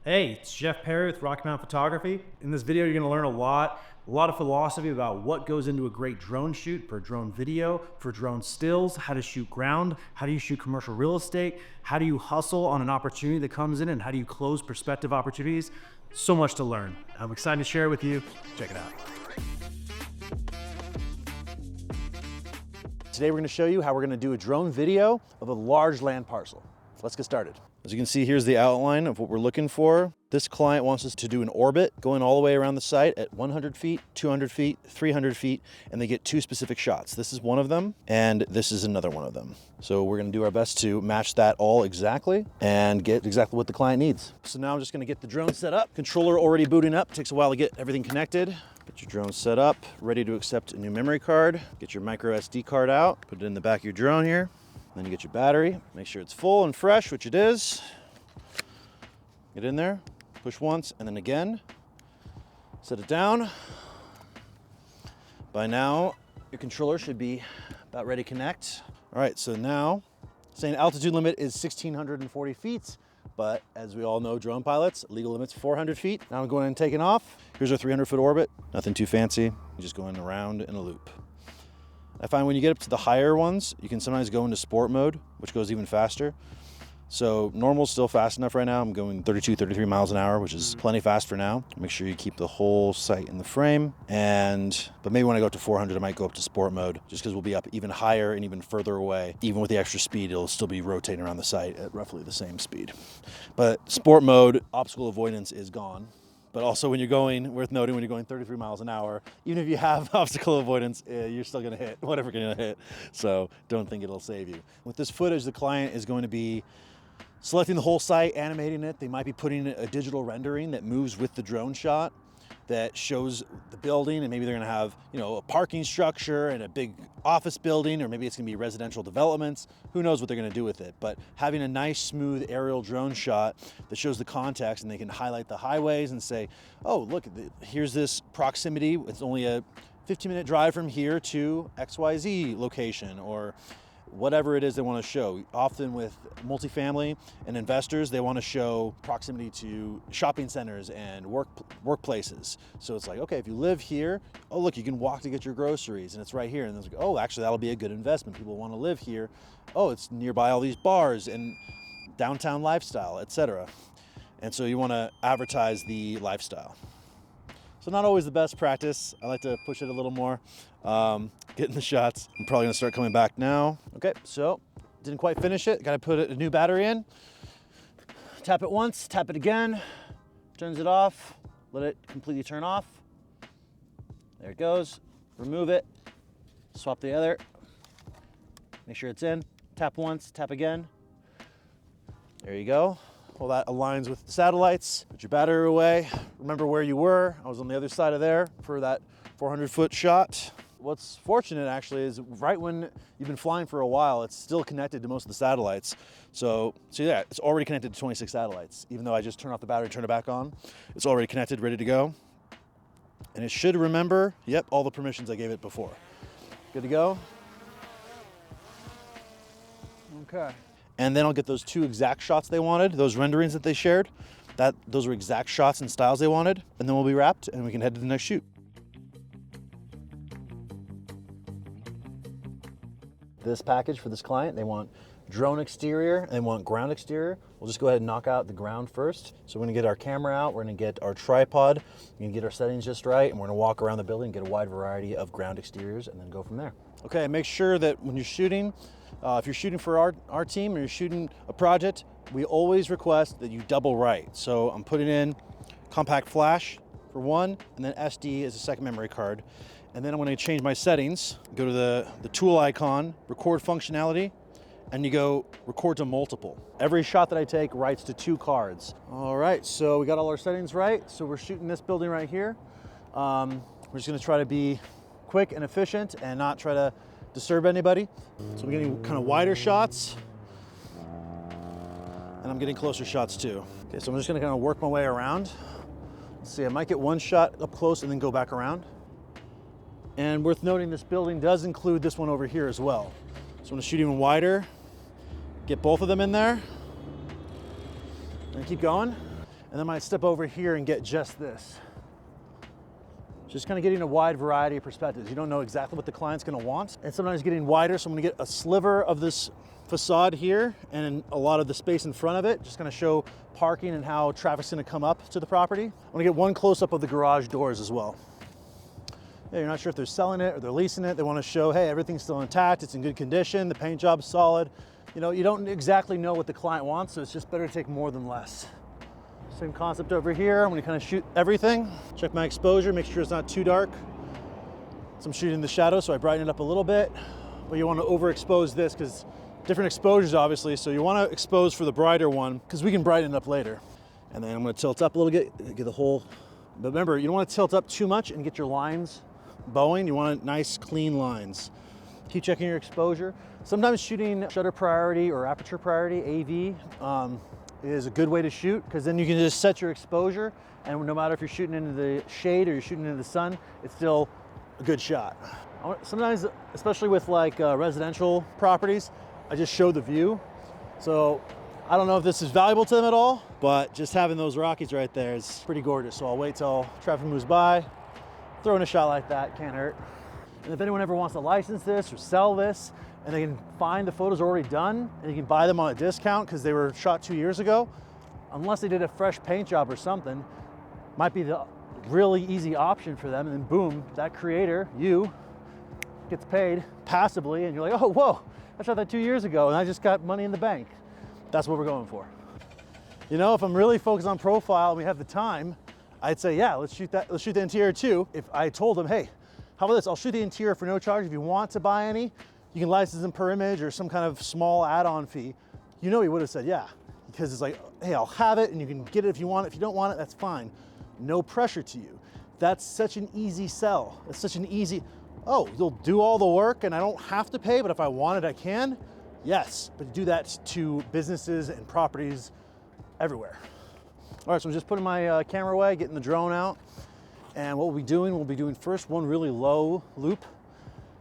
Hey, it's Jeff Perry with Rocky Mountain Photography. In this video, you're gonna learn a lot of philosophy about what goes into a great drone shoot, for drone video, for drone stills, how to shoot ground, how do you shoot commercial real estate, how do you hustle on an opportunity that comes in, and how do you close prospective opportunities. So much to learn. I'm excited to share it with you. Check it out. Today we're going to show you how we're going to do a drone video of a large land parcel. Let's get started. As you can see, here's the outline of what we're looking for. This client wants us to do an orbit going all the way around the site at 100 feet, 200 feet, 300 feet, and they get two specific shots. This is one of them, and this is another one of them. So we're gonna do our best to match that all exactly and get exactly what the client needs. So now I'm just gonna get the drone set up. Controller already booting up. Takes a while to get everything connected. Get your drone set up, ready to accept a new memory card. Get your micro SD card out, put it in the back of your drone here. Then you get your battery, make sure it's full and fresh, which it is. Get in there, push once and then again. Set it down. By now, your controller should be about ready to connect. All right, so now, saying altitude limit is 1,640 feet, but as we all know, drone pilots, legal limit's 400 feet. Now I'm going and taking off. Here's our 300-foot orbit, nothing too fancy. You're just going around in a loop. I find when you get up to the higher ones, you can sometimes go into sport mode, which goes even faster. So normal's still fast enough right now. I'm going 32, 33 miles an hour, which is plenty fast for now. Make sure you keep the whole site in the frame. But maybe when I go up to 400, I might go up to sport mode, just because we'll be up even higher and even further away. Even with the extra speed, it'll still be rotating around the site at roughly the same speed. But sport mode, obstacle avoidance is gone. But also when you're going, worth noting, when you're going 33 miles an hour, even if you have obstacle avoidance, you're still gonna hit whatever you're gonna hit. So don't think it'll save you. With this footage, the client is going to be selecting the whole site, animating it. They might be putting a digital rendering that moves with the drone shot that shows the building, and maybe they're gonna have, a parking structure and a big office building, or maybe it's gonna be residential developments. Who knows what they're gonna do with it, but having a nice smooth aerial drone shot that shows the context, and they can highlight the highways and say, oh, look, here's this proximity. It's only a 15-minute drive from here to XYZ location, or whatever it is they want to show. Often with multifamily and investors, they want to show proximity to shopping centers and workplaces. So it's like, okay, if you live here, oh look, you can walk to get your groceries and it's right here. And it's like, oh, actually that'll be a good investment. People want to live here. Oh, it's nearby all these bars and downtown lifestyle, etc. And so you want to advertise the lifestyle. So not always the best practice. I like to push it a little more. Getting the shots. I'm probably gonna start coming back now. Okay, so didn't quite finish it. Gotta put a new battery in. Tap it once, tap it again. Turns it off. Let it completely turn off. There it goes. Remove it. Swap the other. Make sure it's in. Tap once, tap again. There you go. Well, that aligns with the satellites. Put your battery away. Remember where you were. I was on the other side of there for that 400-foot shot. What's fortunate actually is right when you've been flying for a while, it's still connected to most of the satellites. So yeah, it's already connected to 26 satellites. Even though I just turned off the battery, turn it back on, it's already connected, ready to go. And it should remember, yep, all the permissions I gave it before. Good to go. Okay. And then I'll get those two exact shots they wanted, those renderings that they shared. Those are exact shots and styles they wanted. And then we'll be wrapped and we can head to the next shoot. This package for this client, they want drone exterior and they want ground exterior. We'll just go ahead and knock out the ground first. So we're gonna get our camera out, we're gonna get our tripod, we're gonna get our settings just right, and we're gonna walk around the building and get a wide variety of ground exteriors and then go from there. Okay, make sure that when you're shooting, if you're shooting for our team or you're shooting a project, we always request that you double write. So I'm putting in compact flash for one, and then SD as a second memory card. And then I'm gonna change my settings, go to the tool icon, record functionality, and you go record to multiple. Every shot that I take writes to 2 cards. All right, so we got all our settings right. So we're shooting this building right here. We're just gonna try to be quick and efficient and not try to disturb anybody. So I'm getting kind of wider shots, and I'm getting closer shots too. Okay, so I'm just gonna kind of work my way around. Let's see, I might get one shot up close and then go back around. And worth noting, this building does include this one over here as well. So I'm gonna shoot even wider, get both of them in there, and keep going. And then I might step over here and get just this. Just kind of getting a wide variety of perspectives. You don't know exactly what the client's gonna want. And sometimes getting wider, so I'm gonna get a sliver of this facade here and a lot of the space in front of it, just gonna show parking and how traffic's gonna come up to the property. I'm gonna get one close-up of the garage doors as well. Yeah, you're not sure if they're selling it or they're leasing it. They wanna show, hey, everything's still intact, it's in good condition, the paint job's solid. You know, you don't exactly know what the client wants, so it's just better to take more than less. Same concept over here. I'm gonna kind of shoot everything. Check my exposure, make sure it's not too dark. So I'm shooting the shadow, so I brighten it up a little bit. But you wanna overexpose this because different exposures, obviously. So you wanna expose for the brighter one because we can brighten it up later. And then I'm gonna tilt up a little bit, get the whole, but remember, you don't wanna tilt up too much and get your lines bowing. You want nice, clean lines. Keep checking your exposure. Sometimes shooting shutter priority or aperture priority, AV, is a good way to shoot because then you can just set your exposure, and no matter if you're shooting into the shade or you're shooting into the sun, it's still a good shot. Sometimes, especially with like residential properties, I just show the view. So I don't know if this is valuable to them at all, but just having those Rockies right there is pretty gorgeous. So I'll wait till traffic moves by, throw in a shot like that, can't hurt. And if anyone ever wants to license this or sell this, and they can find the photos already done, and you can buy them on a discount because they were shot 2 years ago, unless they did a fresh paint job or something, might be the really easy option for them. And then boom, that creator, you, gets paid passively, and you're like, oh, whoa, I shot that 2 years ago, and I just got money in the bank. That's what we're going for. You know, if I'm really focused on profile and we have the time, I'd say, yeah, let's shoot the interior too. If I told them, hey, how about this? I'll shoot the interior for no charge. If you want to buy any, you can license them per image or some kind of small add-on fee. You know he would have said yeah, because it's like, hey, I'll have it and you can get it if you want it. If you don't want it, that's fine. No pressure to you. That's such an easy sell. It's such an easy, oh, you'll do all the work and I don't have to pay, but if I want it, I can. Yes, but do that to businesses and properties everywhere. All right, so I'm just putting my camera away, getting the drone out. And what we'll be doing first one really low loop,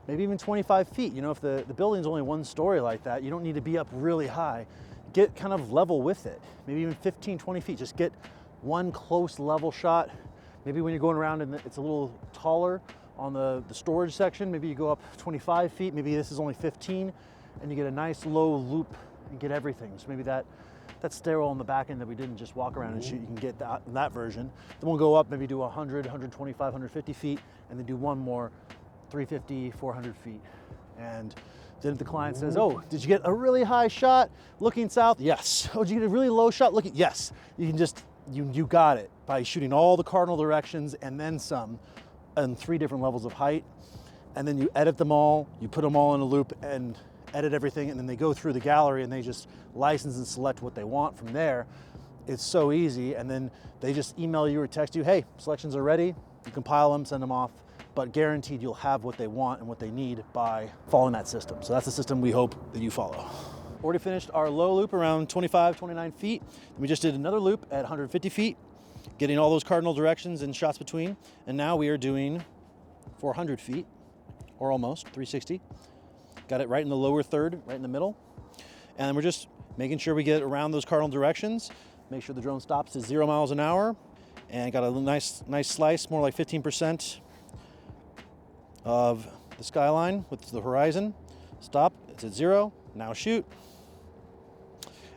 maybe even 25 feet. You know, if the building's only one story like that, you don't need to be up really high. Get kind of level with it. Maybe even 15, 20 feet. Just get one close level shot. Maybe when you're going around and it's a little taller on the storage section, maybe you go up 25 feet, maybe this is only 15, and you get a nice low loop and get everything. So maybe that stairwell on the back end that we didn't just walk around and shoot, you can get that version. Then we'll go up, maybe do 100, 125, 150 feet, and then do one more 350, 400 feet. And then if the client says, oh, did you get a really high shot looking south? Yes. Oh, did you get a really low shot looking? Yes. You can just, you got it by shooting all the cardinal directions and then some and 3 different levels of height. And then you edit them all, you put them all in a loop and edit everything, and then they go through the gallery and they just license and select what they want from there. It's so easy, and then they just email you or text you, hey, selections are ready, you compile them, send them off, but guaranteed you'll have what they want and what they need by following that system. So that's the system we hope that you follow. Already finished our low loop around 25, 29 feet. And we just did another loop at 150 feet, getting all those cardinal directions and shots between. And now we are doing 400 feet, or almost 360. Got it right in the lower third, right in the middle. And we're just making sure we get around those cardinal directions, make sure the drone stops at 0 miles an hour, and got a nice slice, more like 15% of the skyline with the horizon. Stop, it's at 0, now shoot.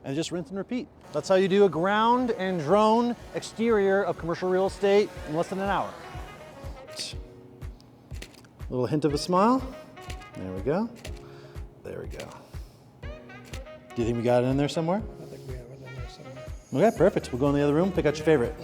And just rinse and repeat. That's how you do a ground and drone exterior of commercial real estate in less than an hour. A little hint of a smile. There we go. There we go. Do you think we got it in there somewhere? I think we have it in there somewhere. Okay, perfect. We'll go in the other room, pick out your favorite.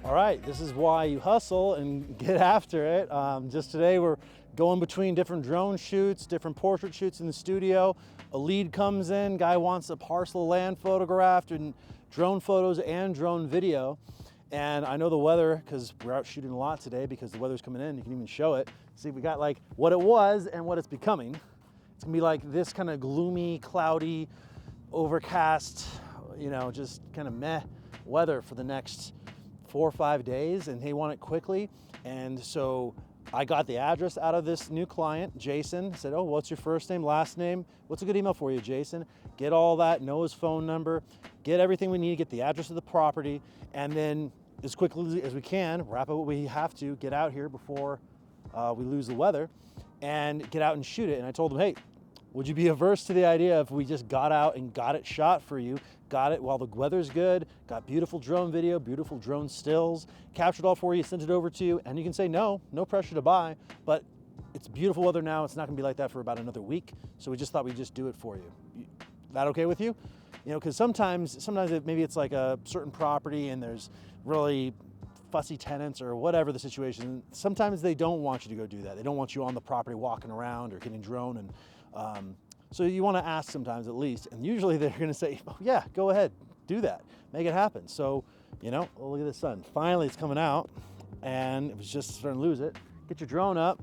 All right, this is why you hustle and get after it. Just today we're going between different drone shoots, different portrait shoots in the studio. A lead comes in, guy wants a parcel of land photographed and drone photos and drone video. And I know the weather, because we're out shooting a lot today because the weather's coming in, you can even show it. See, we got like what it was and what it's becoming. It's gonna be like this kind of gloomy, cloudy, overcast, you know, just kind of meh weather for the next 4 or 5 days, and they want it quickly. And so I got the address out of this new client, Jason. Said, oh, what's your first name, last name? What's a good email for you, Jason? Get all that, know his phone number, get everything we need, get the address of the property, and then as quickly as we can, wrap up what we have to, get out here before we lose the weather, and get out and shoot it. And I told him, hey, would you be averse to the idea if we just got out and got it shot for you, got it while the weather's good, got beautiful drone video, beautiful drone stills, captured all for you, sent it over to you, and you can say no pressure to buy, but it's beautiful weather now. It's not gonna be like that for about another week. So we just thought we'd just do it for you. That okay with you? You know, because sometimes maybe it's like a certain property and there's really fussy tenants or whatever the situation. Sometimes they don't want you to go do that. They don't want you on the property walking around or getting drone. And so you want to ask sometimes at least. And usually they're going to say, oh, yeah, go ahead, do that, make it happen. So, you know, oh, look at the sun. Finally, it's coming out and it was just starting to lose it. Get your drone up.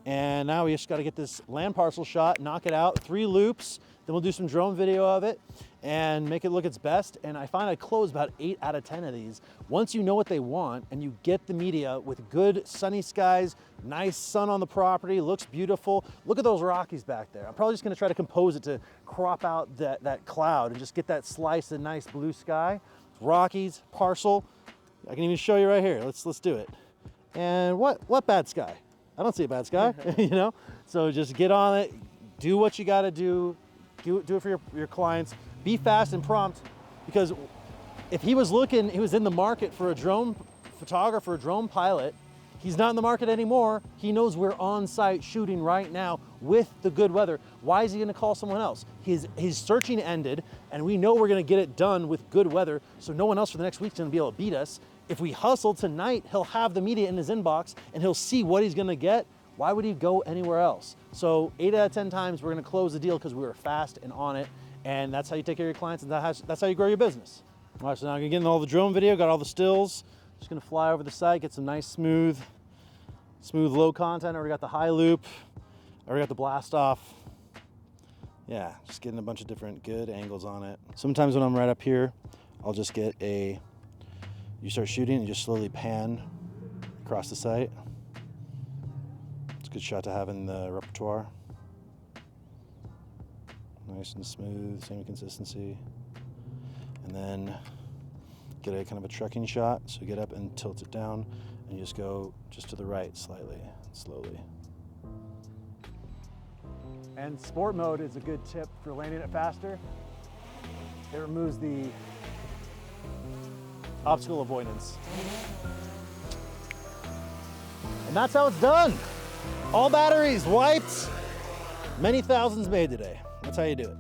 And now we just got to get this land parcel shot, knock it out, 3 loops. Then we'll do some drone video of it and make it look its best. And I find I close about 8 out of 10 of these. Once you know what they want and you get the media with good sunny skies, nice sun on the property, looks beautiful. Look at those Rockies back there. I'm probably just gonna try to compose it to crop out that cloud and just get that slice of nice blue sky. Rockies, parcel. I can even show you right here. Let's do it. And what bad sky? I don't see a bad sky, you know? So just get on it, do what you gotta do it for your clients. Be fast and prompt, because if he was in the market for a drone photographer, a drone pilot, he's not in the market anymore. He knows we're on site shooting right now with the good weather. Why is he gonna call someone else? His searching ended, and we know we're gonna get it done with good weather, so no one else for the next week's gonna be able to beat us. If we hustle tonight, he'll have the media in his inbox and he'll see what he's gonna get. Why would he go anywhere else? So 8 out of 10 times we're gonna close the deal because we were fast and on it, and that's how you take care of your clients, and that's how you grow your business. All right, so now I'm gonna get in all the drone video, got all the stills. Just gonna fly over the site, get some nice smooth low content. I already got the high loop, I already got the blast off. Yeah, just getting a bunch of different good angles on it. Sometimes when I'm right up here, I'll just get you start shooting and just slowly pan across the site. It's a good shot to have in the repertoire. Nice and smooth, same consistency. And then get a kind of a trekking shot. So get up and tilt it down and you just go just to the right slightly, slowly. And sport mode is a good tip for landing it faster. It removes the obstacle avoidance. And that's how it's done. All batteries wiped, many thousands made today. That's how you do it.